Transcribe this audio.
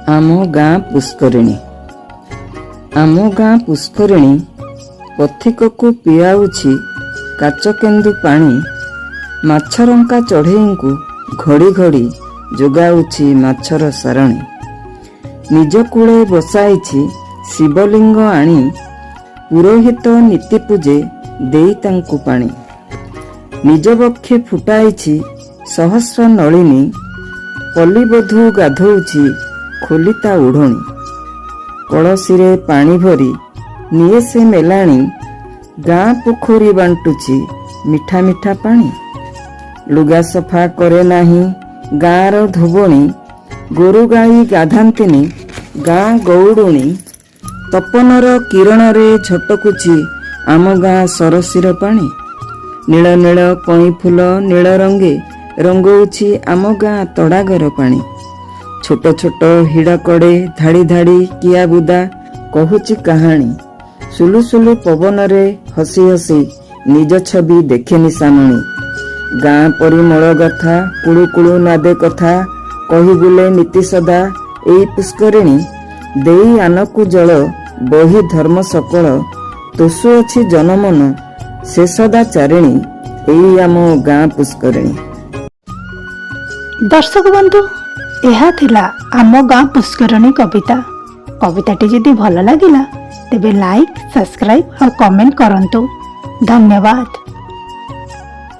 आम गाँ पुष्करिणी। आम गाँ पुष्करिणी पथिक को पियाउछि काचकेन्दु पानी। माछरंका चढ़ेई को घड़ी घड़ी जोगाउछि माछर सारणी। निज कूले बसाइछि शिवलिंग आनी। पुरोहित नीति पूजे देई तांकु पानी। निज बक्षे फुटाइछि सहस्र नलिनी। पल्लीबधू गाधौछि खोलिता ओढ़णी। कलसीरे पानी भरी निये से मेलाणी। गाँ पोखरी बांटुछि मिठा मिठा पानी। लुगा सफा करे नाही गाँर धोबणी। गोरु गाई गाधांतिनी गाँ गौडुणी। तपनर किरणरे झटकुछि आम गाँ सरसीर पानी। नील नील कई फूल नील रंगे रंगौछि आम गाँ तड़ागर पानी। छोट छोट हिड़कड़े धाड़ी धाड़ी किया बुदा कहुछि कहानी। सुलु सुलु पवन रे हसी हसी निज छवि देखेनि सामणी। गाँ परिमल गाथा कुळु कुळु नादे कथा कही बुले नीति सदा एई पुष्करिणी। देई आनकु जल बही धर्म सकल तोषु अछि जनमन से सदा चारिणी। एई आम गाँ पुष्करिणी। दर्शक बंधु यह थिला आम गाँ पुष्करिणी कविता। कविताटी जदि भल लागिला तेबे लाइक सब्सक्राइब और कमेंट करंतु। धन्यवाद।